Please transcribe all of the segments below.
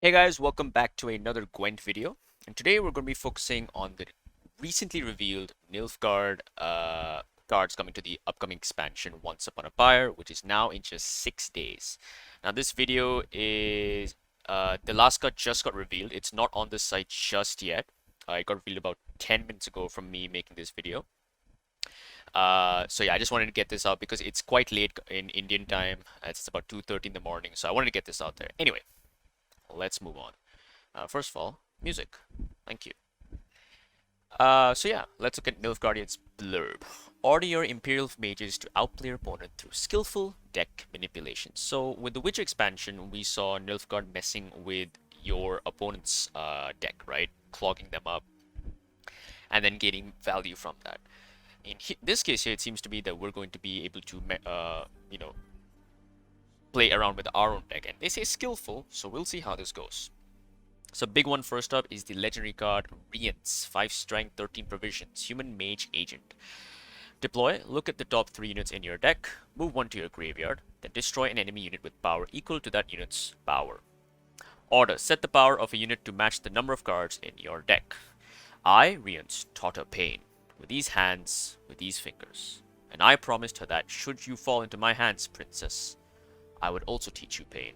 Hey guys, welcome back to another Gwent video. And today we're going to be focusing on the recently revealed Nilfgaard cards coming to the upcoming expansion Once Upon a Pyre, which is now in just 6 days. Now this video is the last card just got revealed. It's not on the site just yet. It got revealed about 10 minutes ago from me making this video. So yeah, I just wanted to get this out because it's quite late in Indian time. It's about 2:30 in the morning, so I wanted to get this out there. Anyway, let's move on. First of all, music. Thank you. So yeah, let's look at Nilfgaard's blurb. Order your Imperial Mages to outplay your opponent through skillful deck manipulation. So with the Witcher expansion, we saw Nilfgaard messing with your opponent's deck, right? Clogging them up and then gaining value from that. In this case here, it seems to be that we're going to be able to, play around with our own deck. And they say skillful, so we'll see how this goes. So big one first up is the legendary card Rience, 5 strength, 13 provisions, human mage agent. Deploy, look at the top 3 units in your deck, move one to your graveyard, then destroy an enemy unit with power equal to that unit's power. Order, set the power of a unit to match the number of cards in your deck. I, Rience, taught her pain, with these hands, with these fingers. And I promised her that should you fall into my hands, princess, I would also teach you pain,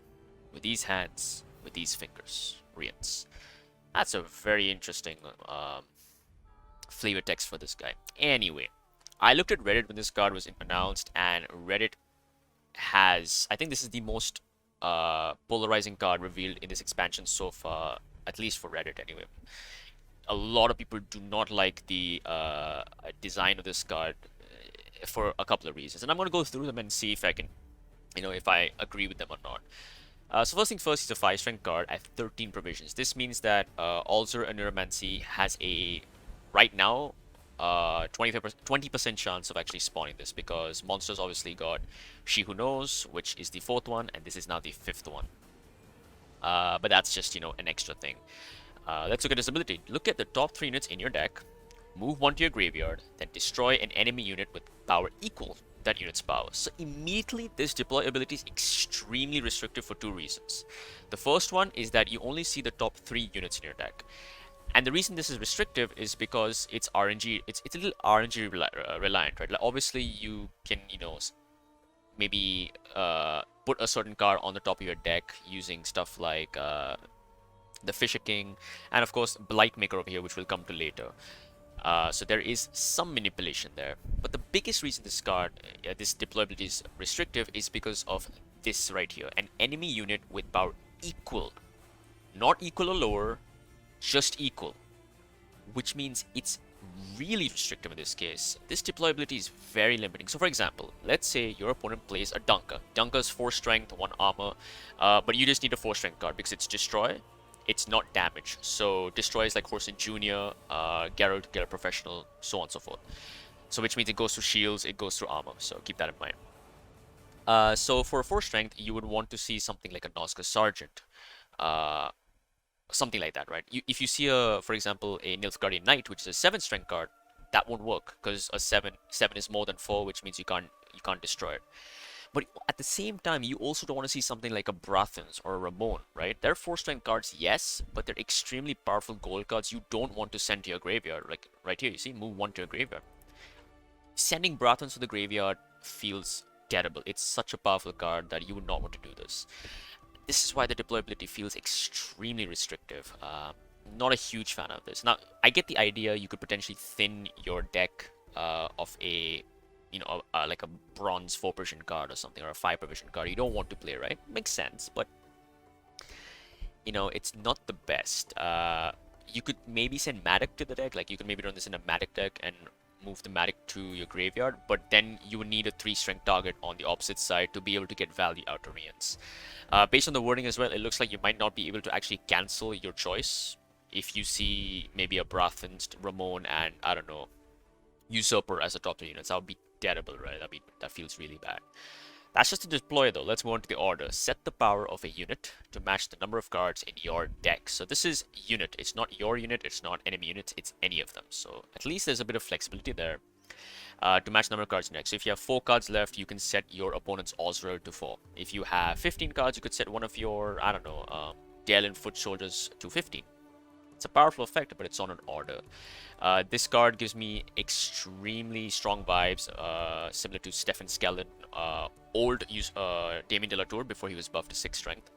with these hands, with these fingers. Rience. That's a very interesting flavor text for this guy. Anyway, I looked at Reddit when this card was announced, and Reddit has, I think this is the most polarizing card revealed in this expansion so far, at least for Reddit anyway. A lot of people do not like the design of this card for a couple of reasons, and I'm going to go through them and see if I can, if I agree with them or not. So first thing first, it's a 5 strength card at 13 provisions. This means that Alzur and Neuromancy has a, right now, 20% chance of actually spawning this, because monsters obviously got She Who Knows, which is the 4th one, and this is now the 5th one. But that's just, an extra thing. Let's look at this ability. Look at the top 3 units in your deck, move one to your graveyard, then destroy an enemy unit with power equal that unit's power. So immediately this deploy ability is extremely restrictive for 2 reasons. The first one is that you only see the top 3 units in your deck. And the reason this is restrictive is because it's RNG, it's a little RNG reliant, right? Like obviously you can, maybe put a certain card on the top of your deck using stuff like the Fisher King, and of course Blightmaker over here, which we'll come to later. So there is some manipulation there, but the biggest reason this card, this deployability is restrictive is because of this right here. An enemy unit with power equal, not equal or lower, just equal, which means it's really restrictive in this case. This deployability is very limiting. So for example, let's say your opponent plays a Dunker. Dunker's 4 strength, 1 armor, but you just need a 4 strength card because it's destroy. It's not damage. So destroy is like Horson Jr., Geralt Professional, so on and so forth. So which means it goes through shields, it goes through armor. So keep that in mind. So for 4 strength, you would want to see something like a Nazca Sergeant. Something like that, right? If you see for example, a Nilfgaardian Knight, which is a 7 strength card, that won't work because a 7 is more than 4, which means you can't destroy it. But at the same time, you also don't want to see something like a Brathens or a Ramon, right? They're 4 strength cards, yes, but they're extremely powerful gold cards you don't want to send to your graveyard. Like right here, you see, move 1 to your graveyard. Sending Brathens to the graveyard feels terrible. It's such a powerful card that you would not want to do this. This is why the deployability feels extremely restrictive. Not a huge fan of this. Now, I get the idea you could potentially thin your deck of a like a bronze 4 provision card or something, or a 5 provision card you don't want to play, right? Makes sense, but it's not the best. You could maybe send Matic to the deck, like you could maybe run this in a Matic deck and move the Matic to your graveyard, but then you would need a 3 strength target on the opposite side to be able to get value out of Rience. Based on the wording as well, it looks like you might not be able to actually cancel your choice if you see maybe a Brathens, Ramon, and I don't know, Usurper as a top 3 units. That would be terrible, right? That feels really bad. That's just a deploy though. Let's move on to the order. Set the power of a unit to match the number of cards in your deck. So this is unit. It's not your unit, it's not enemy units, it's any of them. So at least there's a bit of flexibility there to match the number of cards in your deck. So if you have 4 cards left, you can set your opponent's Osril to 4. If you have 15 cards, you could set one of your, I don't know, Dalen Foot Soldiers to 15. It's a powerful effect, but it's on an order. This card gives me extremely strong vibes, similar to Stefan Skellen, old Damien de la Tour before he was buffed to 6 strength.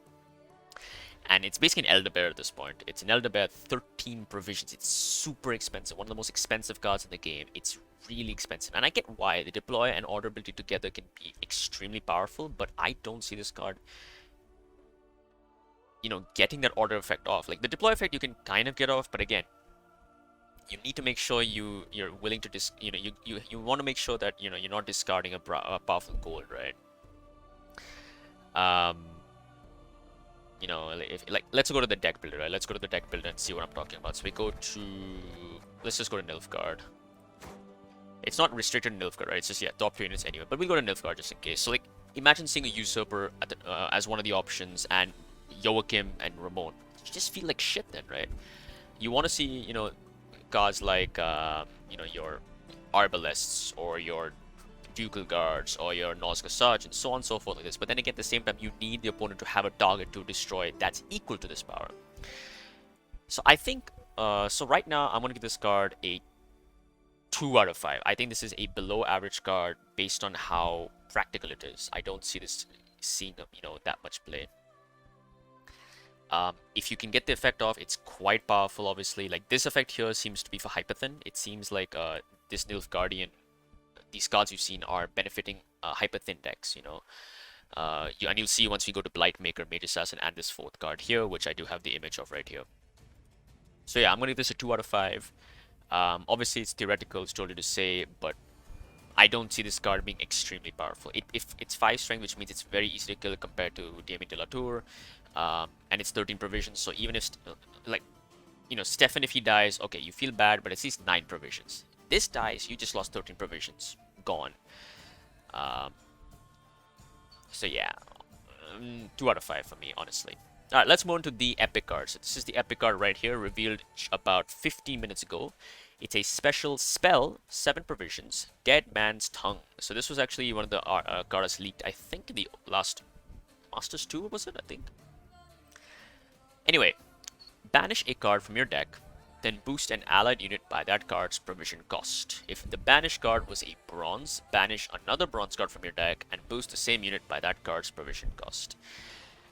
And it's basically an Elder Bear at this point. It's an Elder Bear, 13 provisions. It's super expensive. One of the most expensive cards in the game. It's really expensive. And I get why. The deploy and order ability together can be extremely powerful, but I don't see this card, you know, getting that order effect off. Like, the deploy effect you can kind of get off, but again, you need to make sure you're willing to you want to make sure that, you know, you're not discarding a powerful gold, right? You know, if like, let's go to the deck builder, right? Let's go to the deck builder and see what I'm talking about. So we go to, let's just go to Nilfgaard. It's not restricted to Nilfgaard, right? It's just, yeah, top 3 units anyway. But we'll go to Nilfgaard just in case. So, like, imagine seeing a Usurper at the, as one of the options, and Joachim and Ramon. You just feel like shit then, right? You want to see, you know, cards like, you know, your Arbalests or your Ducal Guards or your Nazca Sarge and so on and so forth like this. But then again, at the same time, you need the opponent to have a target to destroy that's equal to this power. So I think, so right now, I'm going to give this card a 2 out of 5. I think this is a below average card based on how practical it is. I don't see this seeing, you know, that much play. If you can get the effect off, it's quite powerful, obviously. Like, this effect here seems to be for Hyperthin. It seems like this Nilfgaardian, these cards you've seen are benefiting Hyperthin decks, you know. And you'll see once we go to Blightmaker, Mage Assassin, and this 4th card here, which I do have the image of right here. So yeah, I'm going to give this a 2 out of 5. Obviously, it's theoretical, it's too early to say, but I don't see this card being extremely powerful. If it's 5 strength, which means it's very easy to kill compared to Damien de la Tour, and it's 13 provisions. So even if, like, you know, Stefan, if he dies, okay, you feel bad, but at least 9 provisions. This dies, you just lost 13 provisions. Gone. So yeah, 2 out of 5 for me, honestly. Alright, let's move on to the epic cards. So this is the epic card right here, revealed about 15 minutes ago. It's a special spell, 7 provisions, Dead Man's Tongue. So this was actually one of the cards leaked, I think, in the last Masters Tour, was it? I think. Anyway, banish a card from your deck, then boost an allied unit by that card's provision cost. If the banished card was a bronze, banish another bronze card from your deck and boost the same unit by that card's provision cost.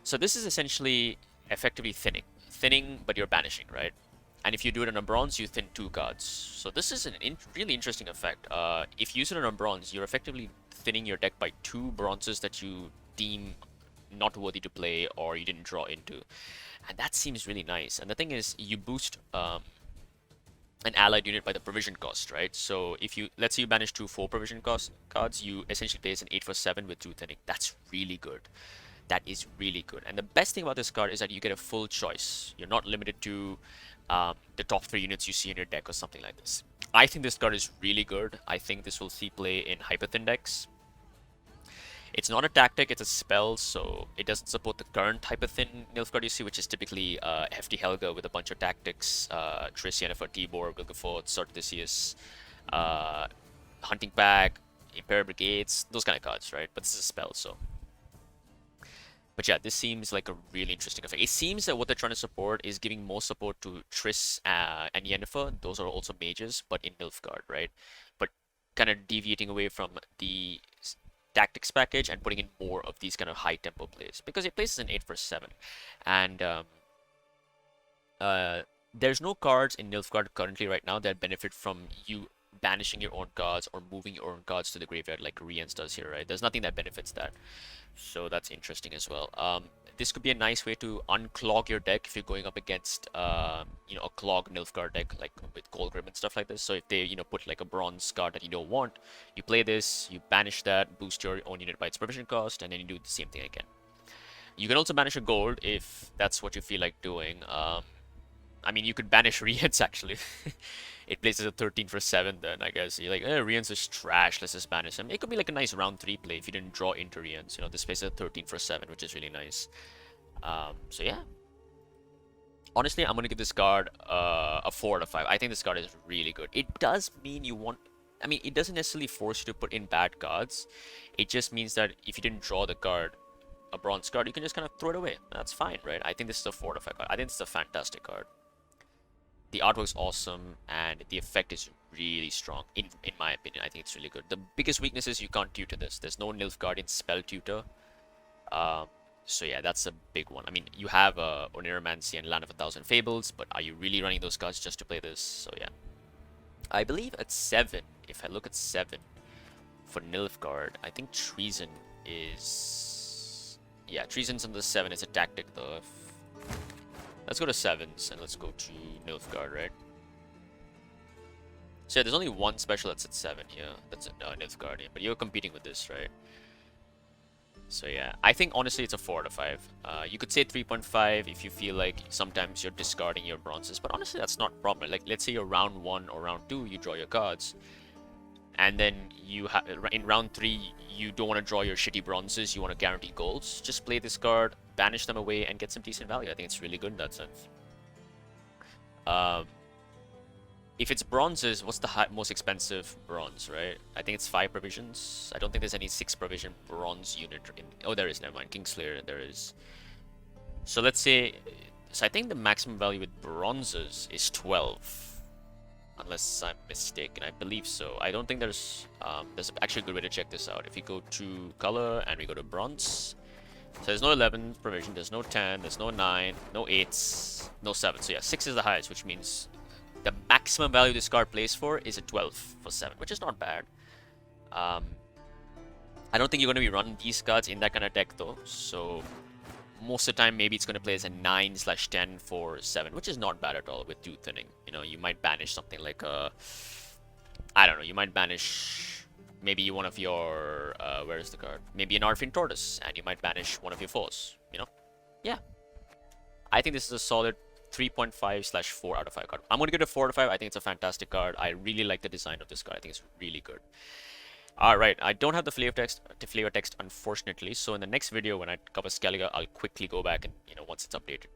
So this is essentially effectively thinning, but you're banishing, right? And if you do it on a bronze, you thin 2 cards. So this is a really interesting effect. If you use it on a bronze, you're effectively thinning your deck by 2 bronzes that you deem not worthy to play or you didn't draw into. And that seems really nice. And the thing is, you boost an allied unit by the provision cost, right? So if you, let's say you banish 2 4 provision cost cards, you essentially place an 8 for 7 with 2 thinning. That's really good. That is really good. And the best thing about this card is that you get a full choice. You're not limited to the top 3 units you see in your deck or something like this. I think this card is really good. I think this will see play in Hyperthin decks. It's not a tactic, it's a spell, so it doesn't support the current Hyperthin Nilfgaard you see, which is typically Hefty Helga with a bunch of tactics, Triss, Yennefer, Tibor, Vilgefortz, Sword Odysseus, Hunting Pack, Imperial Brigades, those kind of cards, right? But this is a spell, so. But yeah, this seems like a really interesting effect. It seems that what they're trying to support is giving more support to Triss and Yennefer. Those are also mages, but in Nilfgaard, right? But kind of deviating away from the tactics package and putting in more of these kind of high tempo plays, because it places an 8 for 7, and there's no cards in Nilfgaard currently right now that benefit from you banishing your own cards or moving your own cards to the graveyard like Rien's does here, right? There's nothing that benefits that, so that's interesting as well. This could be a nice way to unclog your deck if you're going up against, you know, a clogged Nilfgaard deck, like with Golgrim and stuff like this. So if they, you know, put like a bronze card that you don't want, you play this, you banish that, boost your own unit by its provision cost, and then you do the same thing again. You can also banish a gold if that's what you feel like doing. I mean, you could banish Rien's actually. It places a 13 for 7 then, I guess. You're like, Rien's is trash, let's just banish him. It could be like a nice round 3 play if you didn't draw into Rien's. You know, this places a 13 for 7, which is really nice. So yeah. Honestly, I'm going to give this card a 4 out of 5. I think this card is really good. It does mean you want... I mean, it doesn't necessarily force you to put in bad cards. It just means that if you didn't draw the card, a bronze card, you can just kind of throw it away. That's fine, right? I think this is a fortify card. I think this is a fantastic card. The artwork's awesome, and the effect is really strong, in my opinion. I think it's really good. The biggest weakness is you can't tutor this. There's no Nilfgaardian spell tutor. So yeah, that's a big one. I mean, you have Oneiromancy and Land of a Thousand Fables, but are you really running those cards just to play this? So yeah. I believe at 7, if I look at 7 for Nilfgaard, I think Treason is... Yeah, Treason's on the 7. It's a tactic though. Let's go to 7s and let's go to Nilfgaard, right? So yeah, there's only one special that's at 7 here. That's a Nilfgaardian, but you're competing with this, right? So yeah, I think honestly it's a 4 out of 5. You could say 3.5 if you feel like sometimes you're discarding your bronzes, but honestly that's not a problem. Like let's say you're round 1 or round 2, you draw your cards, and then you have in round 3 you don't want to draw your shitty bronzes, you want to guarantee golds. Just play this card, banish them away, and get some decent value. I think it's really good in that sense. If it's bronzes, what's the most expensive bronze, right? I think it's 5 provisions. I don't think there's any 6 provision bronze unit in... Oh, there is, never mind. Kingslayer, there is. So let's say... So I think the maximum value with bronzes is 12. Unless I'm mistaken. I believe so. I don't think there's actually a good way to check this out. If you go to color and we go to bronze. So there's no 11 provision, there's no 10, there's no 9, no 8s, no 7. So yeah, 6 is the highest, which means... The maximum value this card plays for is a 12 for 7, which is not bad. I don't think you're going to be running these cards in that kind of deck though. So most of the time, maybe it's going to play as a 9/10 for 7, which is not bad at all with 2 thinning. You know, you might banish something like a... I don't know, you might banish maybe one of your... where is the card? Maybe an Arfin Tortoise, and you might banish one of your foes, you know? Yeah. I think this is a solid 3.5/4 out of 5 card. I'm going to give it a 4 out of 5. I think it's a fantastic card. I really like the design of this card. I think it's really good. Alright, I don't have the flavor text unfortunately. So in the next video when I cover Skellige, I'll quickly go back and, you know, once it's updated,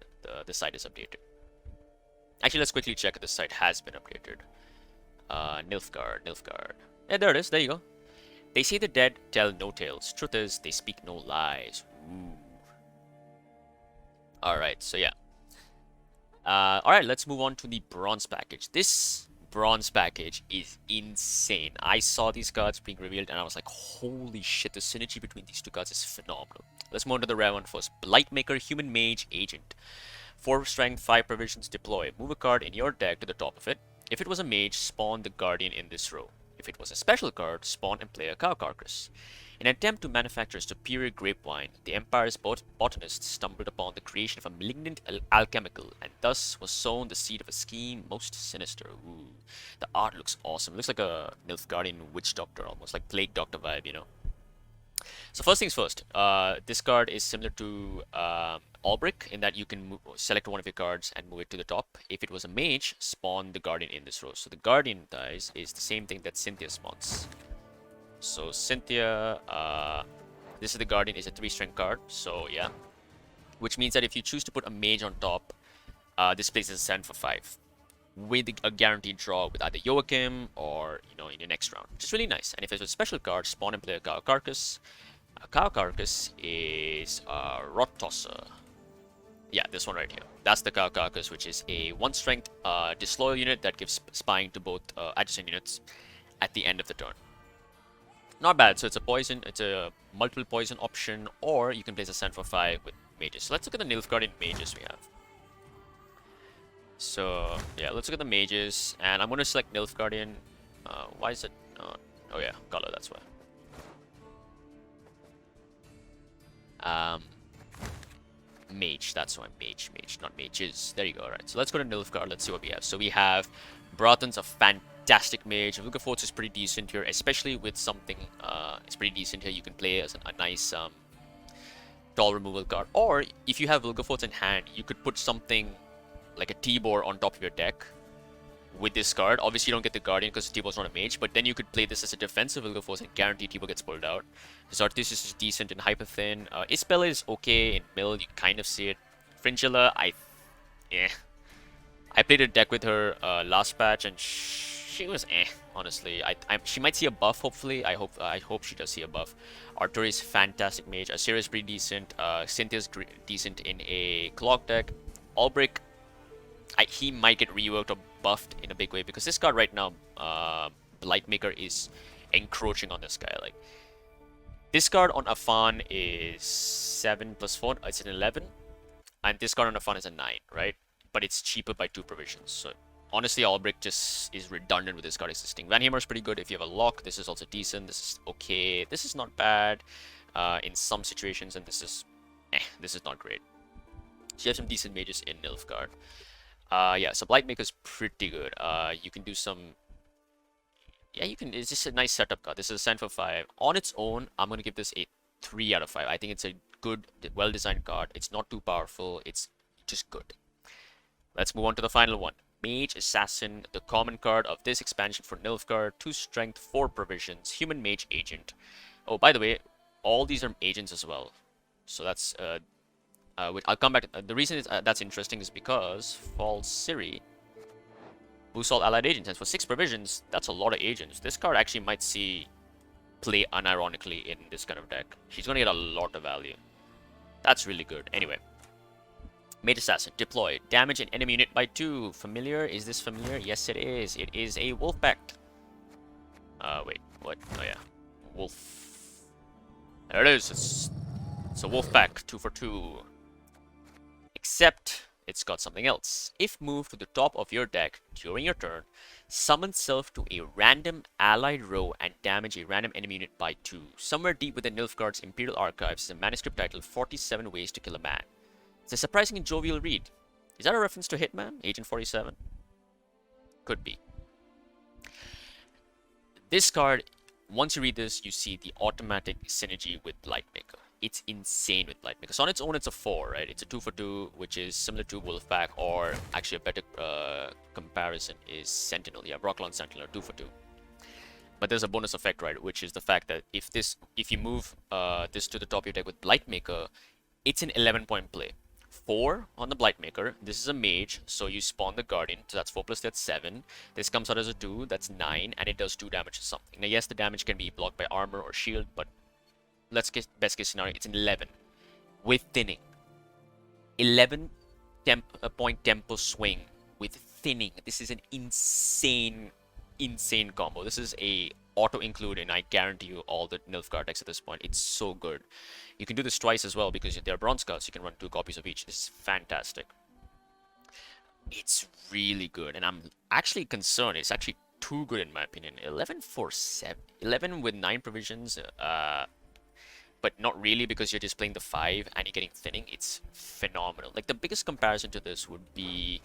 the site is updated. Actually, let's quickly check if the site has been updated. Nilfgaard. Yeah, there it is. There you go. They say the dead tell no tales. Truth is, they speak no lies. Ooh. Alright, so yeah. Alright, let's move on to the bronze package. This bronze package is insane. I saw these cards being revealed and I was like, holy shit, the synergy between these two cards is phenomenal. Let's move on to the rare one first. Blightmaker, Human Mage, Agent. 4 strength, 5 provisions, deploy. Move a card in your deck to the top of it. If it was a mage, spawn the Guardian in this row. If it was a special card, spawn and play a cow carcass. In an attempt to manufacture a superior grapevine, the Empire's botanists stumbled upon the creation of a malignant alchemical, and thus was sown the seed of a scheme most sinister. Ooh. The art looks awesome. It looks like a Nilfgaardian witch doctor, almost like Plague Doctor vibe, you know. So first things first, this card is similar to Albric in that you can select one of your cards and move it to the top. If it was a mage, spawn the Guardian in this row. So the Guardian dice is the same thing that Cynthia spawns. So Cynthia, this is the Guardian, is a 3-strength card, so yeah. Which means that if you choose to put a mage on top, this plays as a 7 for 5. With a guaranteed draw with either Joachim or, you know, in your next round. Which is really nice. And if it's a special card, spawn and play a cow carcass. A cow carcass is Rot Tosser. Yeah, this one right here. That's the cow carcass, which is a 1-strength disloyal unit that gives spying to both adjacent units at the end of the turn. Not bad. So it's a poison, it's a multiple poison option, or you can place a 7 for 5 with mages. So let's look at the Nilfgaardian mages we have. So yeah, let's look at the mages, and I'm going to select Nilfgaardian. Why is it? Oh yeah, color. That's why. Mage. That's why mage, not mages. There you go. All right. So let's go to Nilfgaard. Let's see what we have. So we have Brathan's a fantastic mage. Vilgefortz is pretty decent here, especially with something. It's pretty decent here. You can play as a nice tall removal card, or if you have Vilgefortz in hand, you could put something like a Tibor on top of your deck with this card. Obviously, you don't get the Guardian because Tibor's not a mage, but then you could play this as a defensive Vilgefortz and guarantee Tibor gets pulled out. Zarthus is decent in Hyperthin. Isabella is okay in Mill. You kind of see it. Fringilla, I played a deck with her last patch and she was honestly. She might see a buff, hopefully. I hope she does see a buff. Arturi is fantastic mage. Asira is pretty decent. Cynthia's decent in a clock deck. Albric, he might get reworked or buffed in a big way because this card right now, Blightmaker is encroaching on this guy. Like, this card on Afan is 7 plus 4, it's an 11. And this card on Afan is a 9, right? But it's cheaper by 2 provisions. So honestly, Albric just is redundant with this card existing. Van Hammer is pretty good if you have a lock. This is also decent. This is okay. This is not bad in some situations. And this is not great. So you have some decent mages in Nilfgaard. Yeah, so Blightmaker is pretty good. You can do some... Yeah, you can... It's just a nice setup card. This is a 7 for 5. On its own, I'm going to give this a 3 out of 5. I think it's a good, well-designed card. It's not too powerful. It's just good. Let's move on to the final one. Mage Assassin, the common card of this expansion for Nilfgaard. 2 strength, 4 provisions. Human Mage Agent. Oh, by the way, all these are agents as well. So that's... I'll come back. The reason that's interesting is because False Siri boosts all allied agents, and for 6 provisions, that's a lot of agents. This card actually might see play unironically in this kind of deck. She's gonna get a lot of value. That's really good. Anyway, Mage Assassin, deploy. Damage an enemy unit by 2. Familiar? Is this familiar? Yes, it is. It is a Wolf Pact. Wait, what? Oh yeah, Wolf. There it is. It's a Wolf Pack, 2 for 2. Except it's got something else. If moved to the top of your deck during your turn, summon self to a random allied row and damage a random enemy unit by 2. Somewhere deep within Nilfgaard's Imperial Archives is a manuscript titled 47 Ways to Kill a Man. It's a surprising and jovial read. Is that a reference to Hitman, Agent 47? Could be. This card, once you read this, you see the automatic synergy with Blightmaker. It's insane with Blightmaker. So on its own, it's a 4, right? It's a 2 for 2, which is similar to Wolfpack, or actually a better comparison is Sentinel. Yeah, Brocklon Sentinel, 2 for 2. But there's a bonus effect, right? Which is the fact that if you move this to the top of your deck with Blightmaker, it's an 11-point play. 4 on the Blightmaker. This is a mage, so you spawn the Guardian. So that's 4 plus that's 7. This comes out as a 2, that's 9, and it does 2 damage to something. Now, yes, the damage can be blocked by armor or shield, but let's get best case scenario, it's an 11 with thinning. 11 point tempo swing with thinning. This is an insane combo. This is a auto include, and I guarantee you all the Nilfgaard decks at this point. It's so good. You can do this twice as well because they're bronze cards. You can run 2 copies of each. This is fantastic. It's really good, and I'm actually concerned. It's actually too good in my opinion. 11 for 7, 11 with 9 provisions. But not really, because you're just playing the 5 and you're getting thinning. It's phenomenal. Like, the biggest comparison to this would be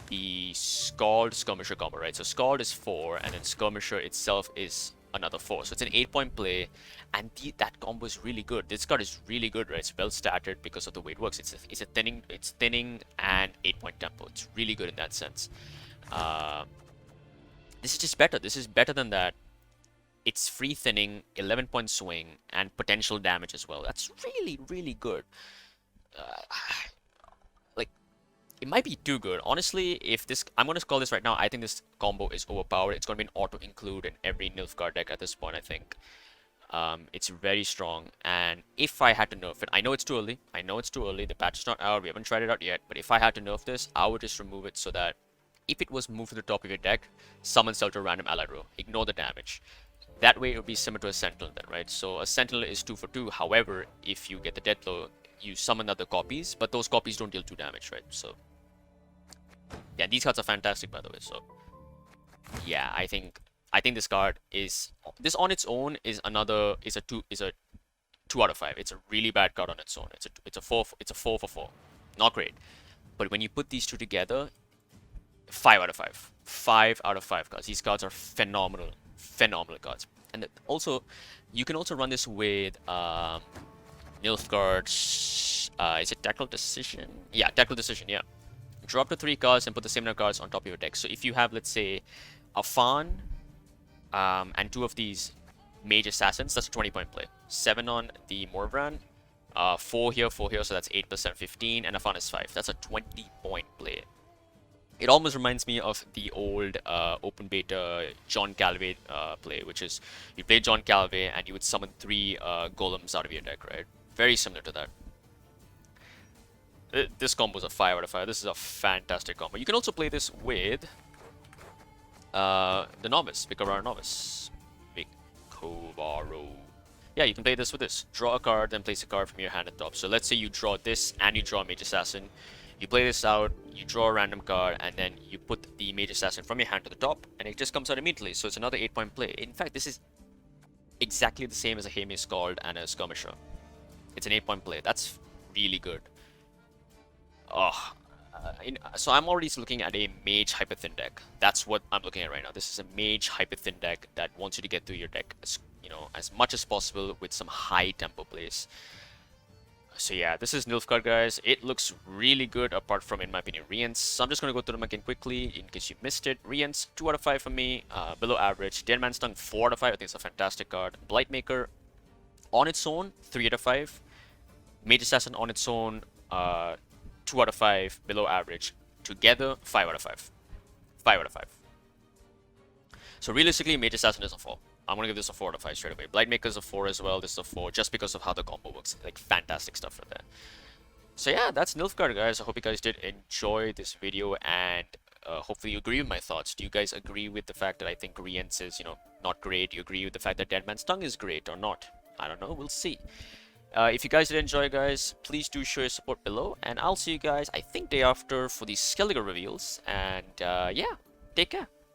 the Scald Skirmisher combo, right? So Scald is 4, and then Skirmisher itself is another 4. So it's an 8-point play, and that combo is really good. This card is really good, right? It's well statted because of the way it works. It's thinning and 8-point tempo. It's really good in that sense. This is just better. This is better than that. It's free thinning, 11-point swing, and potential damage as well. That's really, really good. Like, it might be too good. Honestly, if this... I'm going to call this right now. I think this combo is overpowered. It's going to be an auto-include in every Nilfgaard deck at this point, I think. It's very strong. And if I had to nerf it... I know it's too early. I know it's too early. The patch is not out. We haven't tried it out yet. But if I had to nerf this, I would just remove it so that if it was moved to the top of your deck, summon self to a random allied row. Ignore the damage. That way it would be similar to a Sentinel then, right? So a Sentinel is 2 for 2. However, if you get the death blow, you summon other copies, but those copies don't deal 2 damage, right? So yeah, these cards are fantastic, by the way. So yeah, I think this card is on its own is a 2 out of 5. It's a really bad card on its own. It's a 4 for 4. Not great. But when you put these two together, 5 out of 5. 5 out of 5 cards. These cards are phenomenal cards. And also, you can also run this with Nilfgaard's, is it Tactical Decision? Yeah, Tactical Decision, yeah. Drop to 3 cards and put the same number of cards on top of your deck. So if you have, let's say, a Fawn and 2 of these Mage Assassins, that's a 20-point play. 7 on the Morvran, 4 here, so that's 8%, 15, and a Fawn is 5. That's a 20-point play. It almost reminds me of the old open beta John Calvey play, which is you play John Calvey and you would summon 3 golems out of your deck, right? Very similar to that. This combo is a 5 out of 5. This is a fantastic combo. You can also play this with the Novice, Vicarar Novice. Vicovaro. Yeah, you can play this with this. Draw a card, then place a card from your hand at top. So let's say you draw this and you draw Mage Assassin. You play this out, you draw a random card, and then you put the Mage Assassin from your hand to the top, and it just comes out immediately. So it's another 8-point play. In fact, this is exactly the same as a Hame Scald and a Skirmisher. It's an 8-point play. That's really good. Oh, so I'm already looking at a Mage Hyperthin deck. That's what I'm looking at right now. This is a Mage Hyperthin deck that wants you to get through your deck as, as much as possible with some high tempo plays. So yeah, this is Nilfgaard, guys. It looks really good apart from, in my opinion, Rience. So I'm just going to go through them again quickly in case you missed it. Rience, 2 out of 5 for me, below average. Dead Man's Tongue, 4 out of 5. I think it's a fantastic card. Blightmaker, on its own, 3 out of 5. Mage Assassin on its own, 2 out of 5, below average. Together, 5 out of 5. 5 out of 5. So realistically, Mage Assassin is a 4. I'm going to give this a 4 out of 5 straight away. Blightmaker is a 4 as well. This is a 4 just because of how the combo works. Like, fantastic stuff for that. So yeah, that's Nilfgaard, guys. I hope you guys did enjoy this video, and hopefully you agree with my thoughts. Do you guys agree with the fact that I think Rience is, not great? Do you agree with the fact that Dead Man's Tongue is great or not? I don't know. We'll see. If you guys did enjoy, guys, please do show your support below, and I'll see you guys, I think, day after for the Skellige reveals. And yeah, take care.